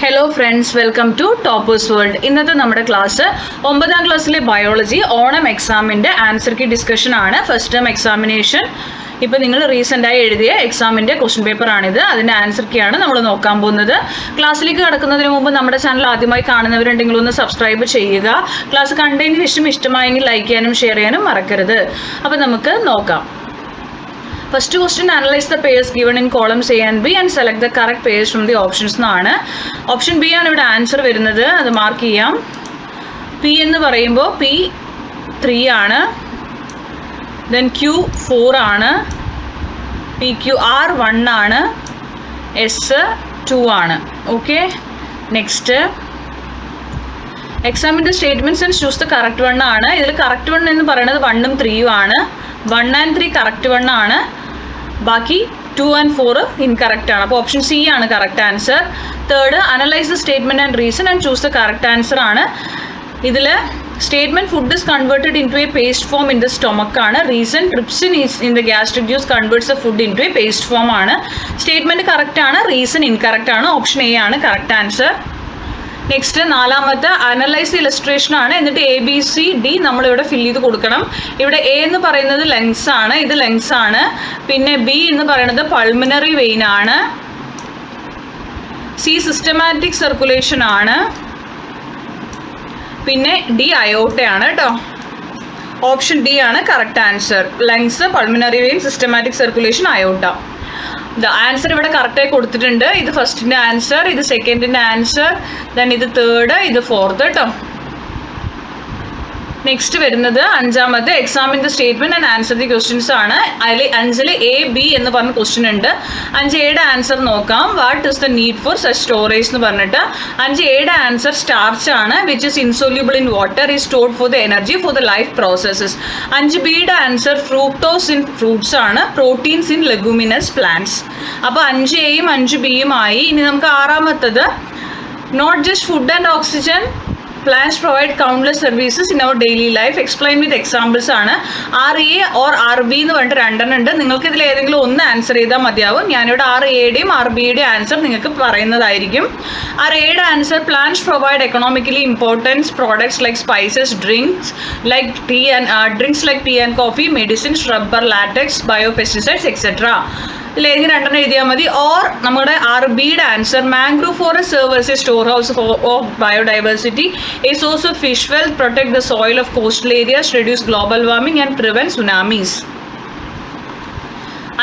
Hello friends, welcome to toppers world. ഇന്നത്തെ നമ്മുടെ class 9ാം ക്ലാസ്സിലെ ബയോളജി ഓണം എക്സാമിൻ്റെ ആൻസർ കീ ഡിസ്കഷൻ ആണ്. ഫസ്റ്റ് ടേം എക്സാമിനേഷൻ ഇപ്പോൾ നിങ്ങൾ റീസെൻ്റായി എഴുതിയ എക്സാമിൻ്റെ ക്വസ്റ്റ്യൻ പേപ്പറാണിത്. അതിൻ്റെ ആൻസർ കീ ആണ് നമ്മൾ നോക്കാൻ പോകുന്നത്. ക്ലാസ്സിലേക്ക് കടക്കുന്നതിന് മുമ്പ് നമ്മുടെ ചാനൽ ആദ്യമായി കാണുന്നവരുണ്ടെങ്കിൽ ഒന്ന് സബ്സ്ക്രൈബ് ചെയ്യുക. ക്ലാസ് കണ്ടതിന് ശേഷം ഇഷ്ടമായെങ്കിൽ ലൈക്ക് ചെയ്യാനും ഷെയർ ചെയ്യാനും മറക്കരുത്. അപ്പോൾ നമുക്ക് നോക്കാം. First question, analyze the pairs given in columns A and B and select the correct pairs from the options എന്നാണ്. ഓപ്ഷൻ ബി ആണ് ഇവിടെ ആൻസർ വരുന്നത്. അത് മാർക്ക് ചെയ്യാം. പി എന്ന് പറയുമ്പോൾ പി 3 ആണ്, ദെൻ ക്യൂ 4 ആണ്, പി ക്യൂ ആർ 1 ആണ്, എസ് 2 ആണ്. Okay, next examine the statements and choose the correct one ആണ്. ഇതിൽ കറക്റ്റ് വൺ എന്ന് പറയുന്നത് 1ഉം 3ഉം ആണ്. 1 and 3 കറക്റ്റ് വൺ ആണ്, ബാക്കി 2 and 4 ഇൻകറക്റ്റ് ആണ്. അപ്പോൾ ഓപ്ഷൻ സി ആണ് correct answer. Third, analyse the statement and reason and choose the correct answer ആണ്. ഇതിൽ statement food is converted into a paste form in the stomach ആണ്. Reason trypsin is in the gastric juice converts the food into a paste form ആണ്. Statement correct ആണ്, reason incorrect ആണ്. Option A ആണ് correct answer. Next നാലാമത്തെ analyse illustration ആണ്. എന്നിട്ട് A B C D നമ്മളിവിടെ fill ചെയ്ത് കൊടുക്കണം. ഇവിടെ എ എന്ന് പറയുന്നത് ലങ്സ് ആണ്, ഇത് ലങ്സ് ആണ്. പിന്നെ ബി എന്ന് പറയുന്നത് പൾമിനറി വെയിൻ ആണ്. സി സിസ്റ്റമാറ്റിക് സർക്കുലേഷൻ ആണ്. പിന്നെ ഡി അയോട്ടയാണ് കേട്ടോ. ഓപ്ഷൻ ഡി ആണ് correct answer. Lungs, pulmonary vein, systematic circulation, aorta. Answer ഇവിടെ കറക്റ്റായി കൊടുത്തിട്ടുണ്ട്. ഇത് ഫസ്റ്റിൻ്റെ ആൻസർ, ഇത് സെക്കൻഡിൻ്റെ ആൻസർ, ദെൻ ഇത് തേർഡ്, ഇത് ഫോർത്ത് കേട്ടോ. നെക്സ്റ്റ് വരുന്നത് അഞ്ചാമത്തെ examine the statement and answer the questions ആണ്. അതിൽ 5ൽ എ ബി എന്ന് പറഞ്ഞ ക്വസ്റ്റ്യൻ ഉണ്ട്. 5Aയുടെ ആൻസർ നോക്കാം. What is the need for such storage എന്ന് പറഞ്ഞിട്ട് 5Aയുടെ ആൻസർ സ്റ്റാർച്ച് ആണ്, which is insoluble in water, is stored for the energy for the life processes. 5Bയുടെ ആൻസർ ഫ്രൂക്ടോസ് ഇൻ ഫ്രൂട്ട്സ് ആണ്, പ്രോട്ടീൻസ് ഇൻ ലെഗുമിനസ് പ്ലാന്റ്സ്. അപ്പോൾ 5Aയും 5Bയും ആയി. ഇനി നമുക്ക് ആറാമത്തത്, not just food and oxygen, plants provide countless services in our daily life. Explain with examples ആണ്. RA or RB എന്ന് പറഞ്ഞിട്ട് രണ്ടെണ്ണം ഉണ്ട്. നിങ്ങൾക്ക് ഇതിൽ ഏതെങ്കിലും ഒന്ന് ആൻസർ ചെയ്താൽ മതിയാവും. ഞാനിവിടെ RAയുടെയും RBയുടെയും ആൻസർ നിങ്ങൾക്ക് പറയുന്നതായിരിക്കും. RAയുടെ answer, plants provide economically important products like spices, drinks like tea and coffee, medicines, rubber, latex, biopesticides, etc. ഇതിലേതെങ്കിലും രണ്ടെണ്ണം എഴുതിയാൽ മതി. ഓർ നമ്മുടെ RBയുടെ answer, mangrove forest serve as a storehouse of biodiversity, a source of fish wealth, protect the soil of coastal areas, reduce global warming and prevent tsunamis.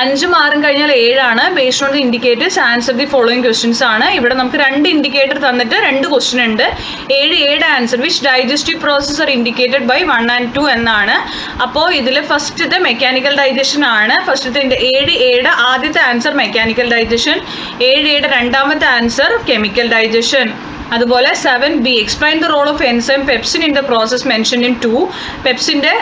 5ഉം 6ഉം കഴിഞ്ഞാൽ 7 ആണ്. Based on the indicators answer the following questions ആണ്. ഇവിടെ നമുക്ക് 2 indicator തന്നിട്ട് 2 question ഉണ്ട്. 7Aയുടെ answer, which digestive process are indicated by 1 and 2 എന്നാണ്. അപ്പോൾ ഇതിൽ ഫസ്റ്റത്തെ മെക്കാനിക്കൽ ഡൈജഷൻ ആണ്. ഫസ്റ്റത്തെ 7Aയുടെ ആദ്യത്തെ ആൻസർ മെക്കാനിക്കൽ ഡൈജഷൻ, 7Aയുടെ രണ്ടാമത്തെ ആൻസർ കെമിക്കൽ ഡൈജഷൻ. അതുപോലെ 7B, explain the role of enzyme pepsin in the process mention in 2. പെപ്സിൻ്റെ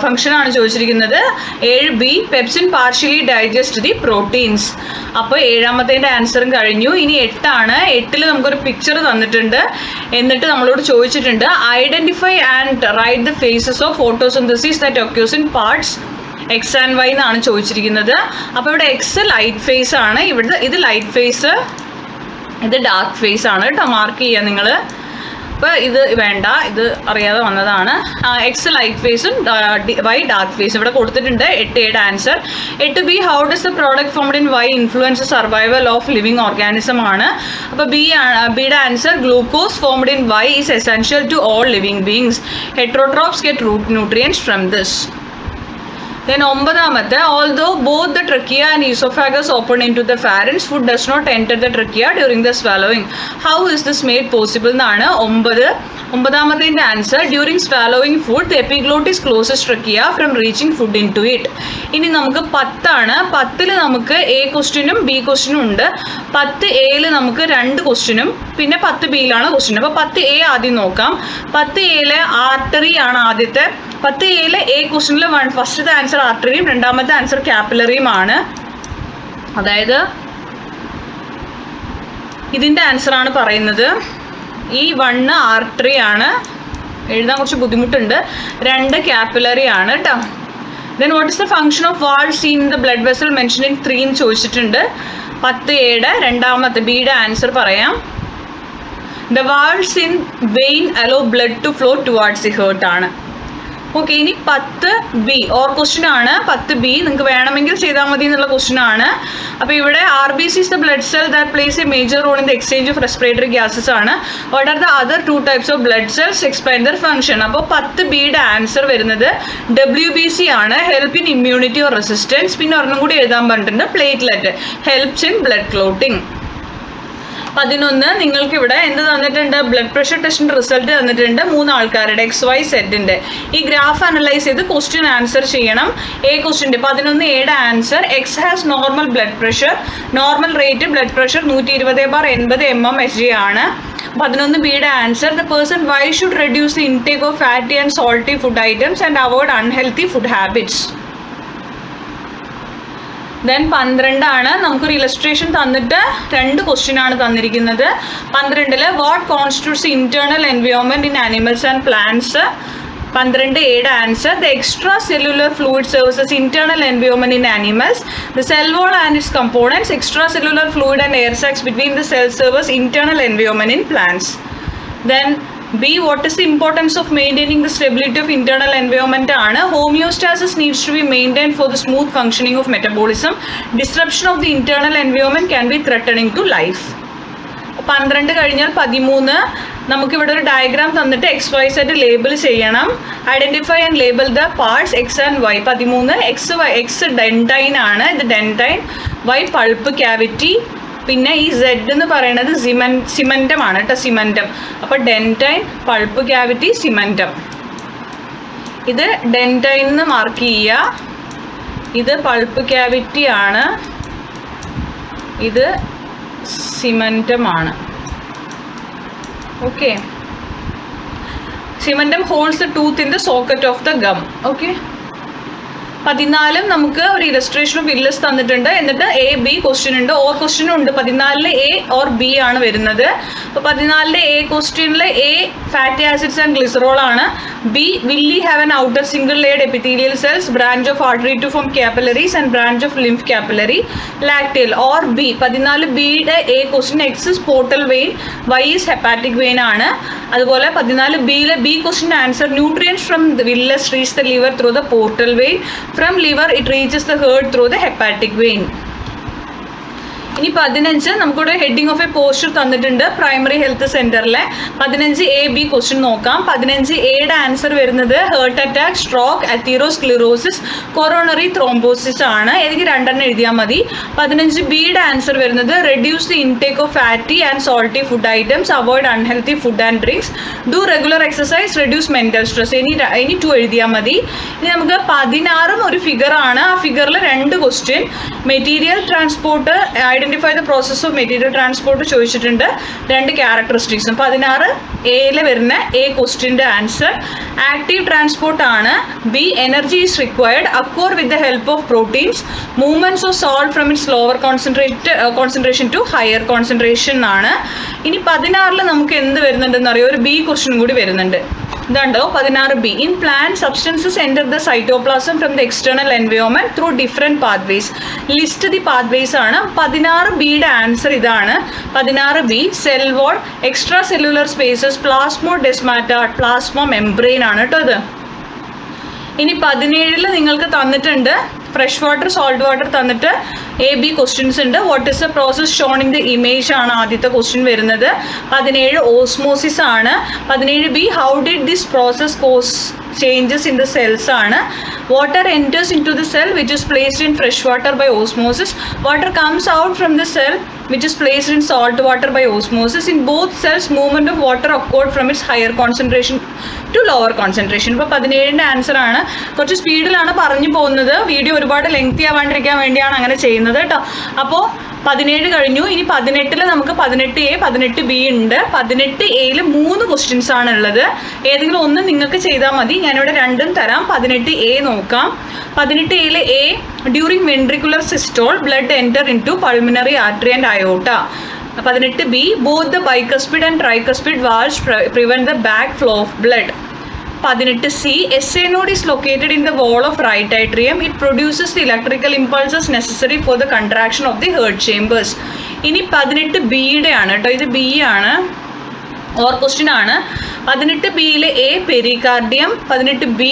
ഫംഗ്ഷനാണ് ചോദിച്ചിരിക്കുന്നത്. 7B, pepsin partially digest the proteins. അപ്പോൾ 7ാമത്തേൻ്റെ ആൻസറും കഴിഞ്ഞു. ഇനി 8 ആണ്. 8ൽ നമുക്കൊരു പിക്ചർ തന്നിട്ടുണ്ട്. എന്നിട്ട് നമ്മളോട് ചോദിച്ചിട്ടുണ്ട്, identify and write the phases of photosynthesis that occurs in parts X and Y എന്നാണ് ചോദിച്ചിരിക്കുന്നത്. അപ്പോൾ ഇവിടെ എക്സ് ലൈറ്റ് ഫേസ് ആണ്, ഇവിടെ ഇത് ലൈറ്റ് ഫേസ്, ഇത് ഡാർക്ക് ഫേസ് ആണ് കേട്ടോ. മാർക്ക് ചെയ്യുക നിങ്ങൾ. അപ്പോൾ ഇത് വേണ്ട, ഇത് അറിയാതെ വന്നതാണ്. എക്സ് ലൈറ്റ് ഫേസും വൈ ഡാർക്ക് ഫേസ് ഇവിടെ കൊടുത്തിട്ടുണ്ട്. 8Aയുടെ answer. 8B, how does the product formed in Y influence survival of living organism ആണ്. അപ്പോൾ ബിയുടെ answer, glucose formed in Y is essential to all living beings. Heterotrophs get root nutrients from this. Then 9ാമത്തെ, although both the trachea and esophagus open into the pharynx, food does not enter the trachea during the swallowing. How is this made possible എന്നാണ് 9ാമത്തേൻ്റെ answer. During swallowing food, the epiglottis closes trachea from reaching food into it. ഇനി നമുക്ക് 10 ആണ്. 10ൽ നമുക്ക് A ക്വസ്റ്റ്യനും B ക്വസ്റ്റ്യനും ഉണ്ട്. 10Aയിൽ നമുക്ക് 2 ക്വസ്റ്റ്യനും പിന്നെ 10Bയിലാണ് ക്വസ്റ്റ്യൻ. അപ്പോൾ 10A ആദ്യം നോക്കാം. 10Aയിലെ ആർട്ടറി ആണ് ആദ്യത്തെ. 10Aയിലെ A ക്വസ്റ്റ്യനിൽ ഫസ്റ്റത്തെ ആൻസർ ആർട്ടറിയും രണ്ടാമത്തെ ആൻസർ കാപ്പിലറിയും ആണ്. അതായത് ഇതിൻ്റെ ആൻസറാണ് പറയുന്നത്. ഈ 1 ആർട്ടറി ആണ്, എഴുതാൻ കുറച്ച് ബുദ്ധിമുട്ടുണ്ട്. 2 കാപ്പിലറി ആണ് കേട്ടോ. Then what is the function of valve scene in the blood vessel mention in 3 എന്ന് ചോദിച്ചിട്ടുണ്ട്. 10Aയുടെ രണ്ടാമത്തെ ബിയുടെ ആൻസർ പറയാം. The valves in vein allow blood to flow towards the heart ആണ്. ഓക്കെ, ഇനി 10B ഓർ ക്വസ്റ്റ്യൻ ആണ്. 10B നിങ്ങൾക്ക് വേണമെങ്കിൽ ചെയ്താൽ മതി എന്നുള്ള ക്വസ്റ്റ്യൻ ആണ്. അപ്പോൾ ഇവിടെ RBC is the blood cell that plays a major role in the exchange of respiratory gases ആണ്. What are the other two types of blood cells? Explain their function. അപ്പോൾ 10Bയുടെ ആൻസർ വരുന്നത് WBC ആണ്, help in immunity or resistance. പിന്നെ ഒരെണ്ണം കൂടി എഴുതാൻ പറഞ്ഞിട്ടുണ്ട്, platelet, helps in blood clotting. 11 നിങ്ങൾക്ക് ഇവിടെ എന്ത് തന്നിട്ടുണ്ട്? ബ്ലഡ് പ്രഷർ ടെസ്റ്റിൻ്റെ റിസൾട്ട് തന്നിട്ടുണ്ട് 3 ആൾക്കാരുടെ XYZൻ്റെ. ഈ ഗ്രാഫ് അനലൈസ് ചെയ്ത് ക്വസ്റ്റ്യൻ ആൻസർ ചെയ്യണം. ക്വസ്റ്റ്യൻ്റെ 11Aയുടെ answer, X has normal blood pressure, normal rate blood pressure 120/80 mmHg ആണ്. 11Bയുടെ answer, the person Y should reduce the intake of fatty and salty food items and avoid unhealthy food habits. Then 12 ആണ്. നമുക്കൊരു illustration തന്നിട്ട് 2 question ആണ് തന്നിരിക്കുന്നത്. 12 what constitutes internal environment in animals and plants. 12Aയുടെ answer, the extracellular fluid serves as internal environment in animals, the cell wall and its components, extracellular fluid and air sacs between the cell serves internal environment in plants. Then B, what is the importance of maintaining the stability of internal environment ആണ്. Homeostasis needs to be maintained for the smooth functioning of metabolism. Disruption of the internal environment can be threatening to life. 12 കഴിഞ്ഞാൽ 13 നമുക്കിവിടെ ഒരു diagram തന്നിട്ട് XYZ label ചെയ്യണം. Identify and label the parts X and Y. 13 X dentine ആണ്, ഇത് dentine. Y pulp cavity. പിന്നെ ഈ Z എന്ന് പറയുന്നത് സിമൻറ്റം ആണ് കേട്ടോ, സിമൻറ്റം. അപ്പോൾ ഡെൻറ്റൈൻ, പൾപ്പ് ക്യാവിറ്റി, സിമൻറ്റം. ഇത് ഡെൻറ്റൈൻ എന്ന് മാർക്ക് ചെയ്യുക. ഇത് പൾപ്പ് ക്യാവിറ്റി ആണ്, ഇത് സിമൻറ്റം ആണ്. Okay, cementum holds the tooth in the socket of the gum. Okay, 14 നമുക്ക് ഒരു ഇലസ്ട്രേഷൻ ഓഫ് ഇല്ലസ് തന്നിട്ടുണ്ട്. എന്നിട്ട് A-B ക്വസ്റ്റ്യൻ ഉണ്ട്, ഓർ ക്വസ്റ്റ്യനും ഉണ്ട്. 14 A ഓർ B ആണ് വരുന്നത്. അപ്പോൾ 14 A ക്വസ്റ്റ്യനിൽ A fatty acids and glycerol ആണ്. B villi have an outer single layered epithelial cells, branch of artery to form capillaries and branch of lymph capillary, lacteal. Or B 14Bയുടെ A question X is portal vein, Y is hepatic vein ആണ്. അതുപോലെ 14Bയിലെ B question answer, nutrients from the villus reach the liver through the portal vein. From liver it reaches the heart through the hepatic vein. ഇനി 15 നമുക്കിവിടെ heading of a poster തന്നിട്ടുണ്ട് primary health സെന്ററിലെ. 15A-B question നോക്കാം. 15Aയുടെ answer വരുന്നത് heart attack, stroke, atherosclerosis, coronary thrombosis ആണ്. എനിക്ക് 2 എഴുതിയാൽ മതി. 15Bയുടെ ആൻസർ വരുന്നത് reduce the intake of fatty and salty food items, avoid unhealthy food and drinks, do regular exercise, reduce mental stress. ഇനി 2 എഴുതിയാൽ മതി. ഇനി നമുക്ക് 16 ഒരു ഫിഗർ ആണ്. ആ ഫിഗറിൽ 2 question. Material transport, identify the process of material transport ചോദിച്ചിട്ടുണ്ട്. 2 ക്യാരക്ടറിസ്റ്റിക്സും. 16A വരുന്ന A ക്വസ്റ്റ്യൻ്റെ ആൻസർ ആക്റ്റീവ് ട്രാൻസ്പോർട്ട് ആണ്. B energy is required, acquire with the help of proteins, movements of salt from its lower concentration to higher concentration ആണ്. ഇനി 16 നമുക്ക് എന്ത് വരുന്നുണ്ടെന്ന് അറിയോ? ഒരു B ക്വസ്റ്റ്യൻ കൂടി വരുന്നുണ്ട്. ഇതുണ്ടോ 16B. In plant substances enter the cytoplasm from the external environment through different pathways. List the pathways ആണ്. 16Bയുടെ ആൻസർ ഇതാണ്. 16B cell wall, extracellular spaces, plasmodesmata, plasma membrane ആണ് കേട്ടോ ഇത്. ഇനി 17 നിങ്ങൾക്ക് തന്നിട്ടുണ്ട് ഫ്രഷ് വാട്ടർ, സോൾട്ട് വാട്ടർ തന്നിട്ട് A-B ക്വസ്റ്റ്യൻസ് ഉണ്ട്. What is the process shown in the image ആണ് ആദ്യത്തെ ക്വസ്റ്റ്യൻ വരുന്നത്. 17 ഓസ്മോസിസ് ആണ്. 17B how did this process cause changes in the cells ആണ്. Water enters into the cell which is placed in fresh water by osmosis. Water comes out from the cell which is placed in salt water by osmosis. In both cells, movement of water occurred from its higher concentration to lower concentration. ഇപ്പോൾ 17ൻ്റെ answer ആണ്. കുറച്ച് സ്പീഡിലാണ് പറഞ്ഞു പോകുന്നത്. Video ഒരുപാട് lengthy ആവാണ്ടിരിക്കാൻ വേണ്ടിയാണ് അങ്ങനെ ചെയ്യുന്നത് കേട്ടോ. അപ്പോൾ 17 കഴിഞ്ഞു. ഇനി 18 നമുക്ക് 18A 18B ഉണ്ട്. 18Aയിൽ 3 ക്വസ്റ്റ്യൻസ് ആണ് ഉള്ളത്. ഏതെങ്കിലും ഒന്ന് നിങ്ങൾക്ക് ചെയ്താൽ മതി. ഞാനിവിടെ 2 തരാം. 18A നോക്കാം. 18Aയിൽ A during ventricular systole blood enter into pulmonary artery and aorta. 18B both the bicuspid and tricuspid valves prevent the back flow of blood. 18C SA node is located in the wall of right atrium. It produces the electrical impulses necessary for the contraction of the heart chambers. ഇനി 18Bയുടെ ആണ് കേട്ടോ. ഇത് B ആണ്. Or question ആണ്. 18B-യിലെ A pericardium, 18B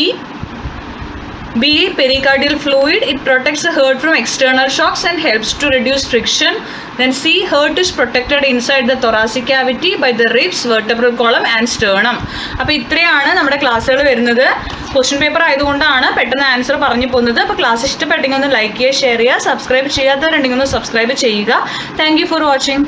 pericardial fluid, it protects the heart from external shocks and helps to reduce friction. Then C, heart is protected inside the thoracic cavity by the ribs, vertebral column and sternum. അപ്പോൾ ഇത്രയാണ് നമ്മുടെ ക്ലാസ്സുകൾ വരുന്നത്. Question paper ആയതുകൊണ്ടാണ് പെട്ടെന്ന് answer പറഞ്ഞു പോകുന്നത്. അപ്പോൾ ക്ലാസ് ഇഷ്ടപ്പെട്ടെങ്കിൽ ഒന്ന് ലൈക്ക് ചെയ്യുക, ഷെയർ ചെയ്യുക, സബ്സ്ക്രൈബ് ചെയ്യാത്തവരുണ്ടെങ്കിൽ ഒന്ന് സബ്സ്ക്രൈബ് ചെയ്യുക. Thank you for watching.